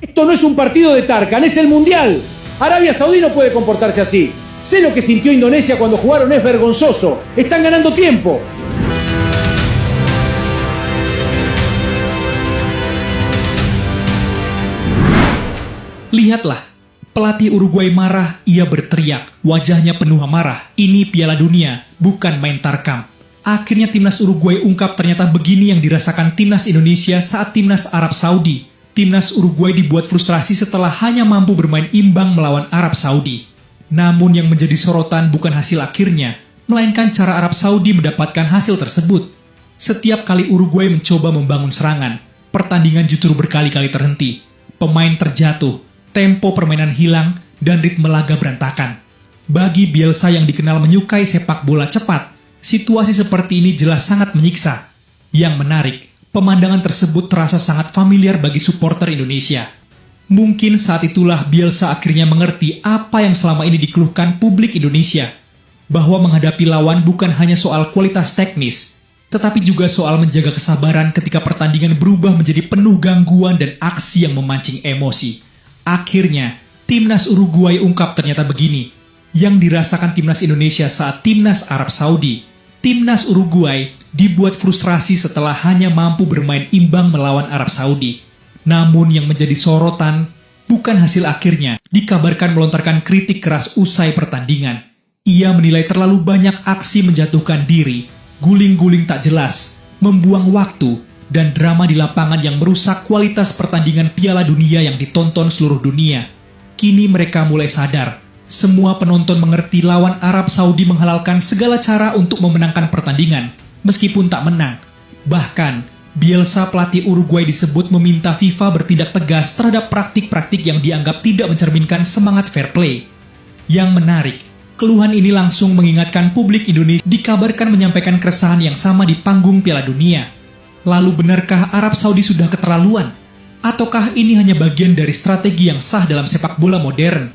Esto no es un partido de Tarkan, es el Mundial. Arabia Saudí no puede comportarse así. Sé lo que sintió Indonesia cuando jugaron, es vergonzoso. Están ganando tiempo. Lihatlah, pelatih Uruguay marah, ia berteriak, wajahnya penuh amarah. Ini Piala Dunia, bukan main tarkam. Akhirnya timnas Uruguay ungkap ternyata begini yang dirasakan timnas Indonesia saat timnas Arab Saudi. Timnas Uruguay dibuat frustrasi setelah hanya mampu bermain imbang melawan Arab Saudi. Namun yang menjadi sorotan bukan hasil akhirnya, melainkan cara Arab Saudi mendapatkan hasil tersebut. Setiap kali Uruguay mencoba membangun serangan, pertandingan justru berkali-kali terhenti. Pemain terjatuh, tempo permainan hilang, dan ritme laga berantakan. Bagi Bielsa yang dikenal menyukai sepak bola cepat, situasi seperti ini jelas sangat menyiksa. Yang menarik, pemandangan tersebut terasa sangat familiar bagi supporter Indonesia. Mungkin saat itulah Bielsa akhirnya mengerti apa yang selama ini dikeluhkan publik Indonesia, bahwa menghadapi lawan bukan hanya soal kualitas teknis, tetapi juga soal menjaga kesabaran ketika pertandingan berubah menjadi penuh gangguan dan aksi yang memancing emosi. Akhirnya, timnas Uruguay ungkap ternyata begini, yang dirasakan timnas Indonesia saat timnas Arab Saudi. Timnas Uruguay dibuat frustrasi setelah hanya mampu bermain imbang melawan Arab Saudi. Namun yang menjadi sorotan bukan hasil akhirnya, dikabarkan melontarkan kritik keras usai pertandingan. Ia menilai terlalu banyak aksi menjatuhkan diri, guling-guling tak jelas, membuang waktu, dan drama di lapangan yang merusak kualitas pertandingan Piala Dunia yang ditonton seluruh dunia. Kini mereka mulai sadar, semua penonton mengerti lawan Arab Saudi menghalalkan segala cara untuk memenangkan pertandingan, meskipun tak menang. Bahkan, Bielsa pelatih Uruguay disebut meminta FIFA bertindak tegas terhadap praktik-praktik yang dianggap tidak mencerminkan semangat fair play. Yang menarik, keluhan ini langsung mengingatkan publik Indonesia dikabarkan menyampaikan keresahan yang sama di panggung Piala Dunia. Lalu benarkah Arab Saudi sudah keterlaluan? Ataukah ini hanya bagian dari strategi yang sah dalam sepak bola modern?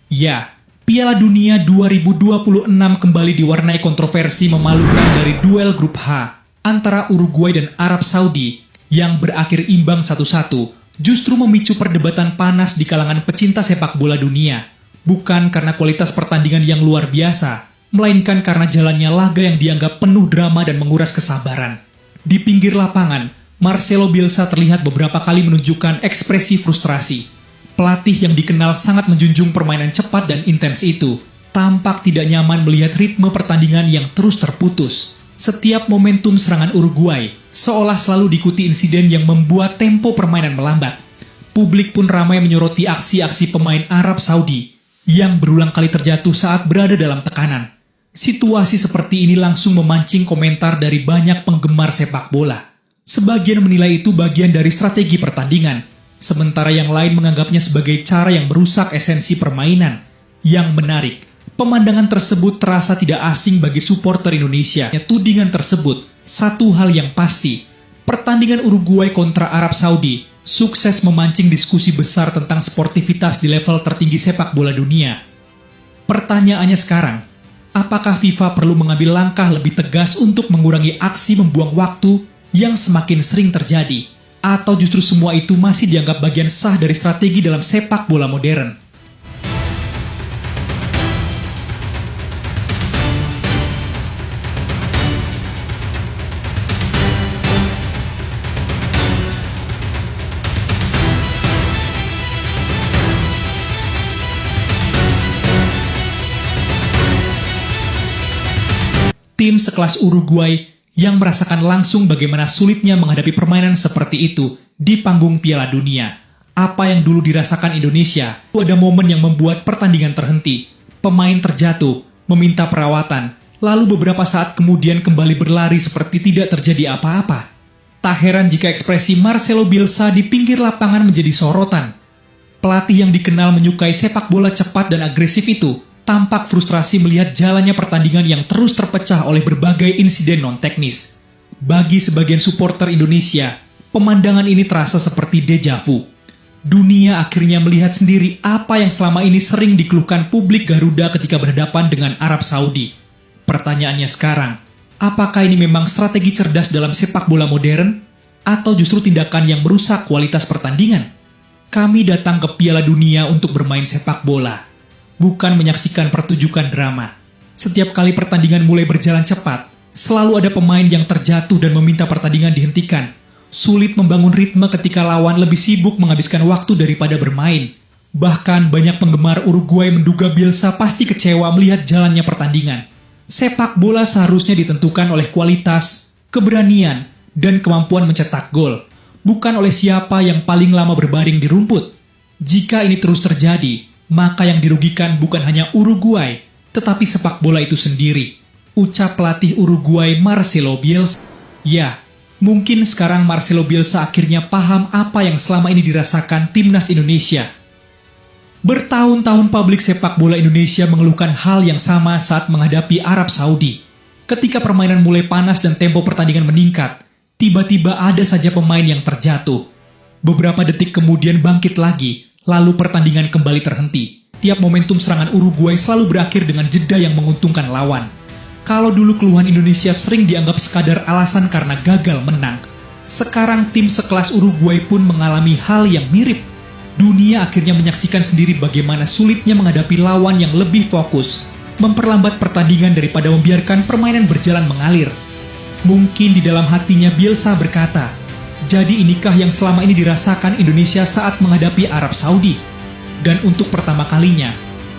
Ya, Piala Dunia 2026 kembali diwarnai kontroversi memalukan dari duel grup H antara Uruguay dan Arab Saudi yang berakhir imbang 1-1 justru memicu perdebatan panas di kalangan pecinta sepak bola dunia. Bukan karena kualitas pertandingan yang luar biasa, melainkan karena jalannya laga yang dianggap penuh drama dan menguras kesabaran. Di pinggir lapangan, Marcelo Bielsa terlihat beberapa kali menunjukkan ekspresi frustrasi. Pelatih yang dikenal sangat menjunjung permainan cepat dan intens itu tampak tidak nyaman melihat ritme pertandingan yang terus terputus. Setiap momentum serangan Uruguay seolah selalu diikuti insiden yang membuat tempo permainan melambat. Publik pun ramai menyoroti aksi-aksi pemain Arab Saudi yang berulang kali terjatuh saat berada dalam tekanan. Situasi seperti ini langsung memancing komentar dari banyak penggemar sepak bola. Sebagian menilai itu bagian dari strategi pertandingan, sementara yang lain menganggapnya sebagai cara yang merusak esensi permainan. Yang menarik, pemandangan tersebut terasa tidak asing bagi supporter Indonesia. Tudingan tersebut, satu hal yang pasti, pertandingan Uruguay kontra Arab Saudi sukses memancing diskusi besar tentang sportivitas di level tertinggi sepak bola dunia. Pertanyaannya sekarang, apakah FIFA perlu mengambil langkah lebih tegas untuk mengurangi aksi membuang waktu yang semakin sering terjadi? Atau justru semua itu masih dianggap bagian sah dari strategi dalam sepak bola modern? Tim sekelas Uruguay yang merasakan langsung bagaimana sulitnya menghadapi permainan seperti itu di panggung Piala Dunia. Apa yang dulu dirasakan Indonesia, ada momen yang membuat pertandingan terhenti. Pemain terjatuh, meminta perawatan, lalu beberapa saat kemudian kembali berlari seperti tidak terjadi apa-apa. Tak heran jika ekspresi Marcelo Bielsa di pinggir lapangan menjadi sorotan. Pelatih yang dikenal menyukai sepak bola cepat dan agresif itu tampak frustrasi melihat jalannya pertandingan yang terus terpecah oleh berbagai insiden non-teknis. Bagi sebagian supporter Indonesia, pemandangan ini terasa seperti deja vu. Dunia akhirnya melihat sendiri apa yang selama ini sering dikeluhkan publik Garuda ketika berhadapan dengan Arab Saudi. Pertanyaannya sekarang, apakah ini memang strategi cerdas dalam sepak bola modern? Atau justru tindakan yang merusak kualitas pertandingan? Kami datang ke Piala Dunia untuk bermain sepak bola, bukan menyaksikan pertunjukan drama. Setiap kali pertandingan mulai berjalan cepat, selalu ada pemain yang terjatuh dan meminta pertandingan dihentikan. Sulit membangun ritme ketika lawan lebih sibuk menghabiskan waktu daripada bermain. Bahkan banyak penggemar Uruguay menduga Bielsa pasti kecewa melihat jalannya pertandingan. Sepak bola seharusnya ditentukan oleh kualitas, keberanian, dan kemampuan mencetak gol, bukan oleh siapa yang paling lama berbaring di rumput. Jika ini terus terjadi, maka yang dirugikan bukan hanya Uruguay, tetapi sepak bola itu sendiri, ucap pelatih Uruguay Marcelo Bielsa. Ya, mungkin sekarang Marcelo Bielsa akhirnya paham apa yang selama ini dirasakan timnas Indonesia. Bertahun-tahun publik sepak bola Indonesia mengeluhkan hal yang sama saat menghadapi Arab Saudi. Ketika permainan mulai panas dan tempo pertandingan meningkat, tiba-tiba ada saja pemain yang terjatuh. Beberapa detik kemudian bangkit lagi, lalu pertandingan kembali terhenti. Tiap momentum serangan Uruguay selalu berakhir dengan jeda yang menguntungkan lawan. Kalau dulu keluhan Indonesia sering dianggap sekadar alasan karena gagal menang, sekarang tim sekelas Uruguay pun mengalami hal yang mirip. Dunia akhirnya menyaksikan sendiri bagaimana sulitnya menghadapi lawan yang lebih fokus, memperlambat pertandingan daripada membiarkan permainan berjalan mengalir. Mungkin di dalam hatinya Bielsa berkata, jadi inikah yang selama ini dirasakan Indonesia saat menghadapi Arab Saudi? Dan untuk pertama kalinya,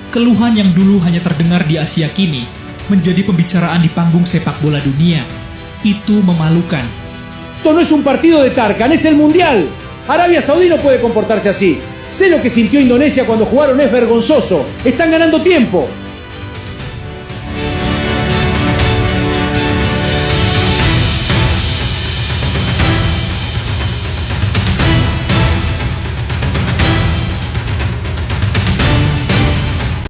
keluhan yang dulu hanya terdengar di Asia kini menjadi pembicaraan di panggung sepak bola dunia. Itu memalukan. Esto no es un partido de Tarkan, es el Mundial. Arabia Saudí no puede comportarse así. Sé lo que sintió Indonesia cuando jugaron, es vergonzoso. Están ganando tiempo.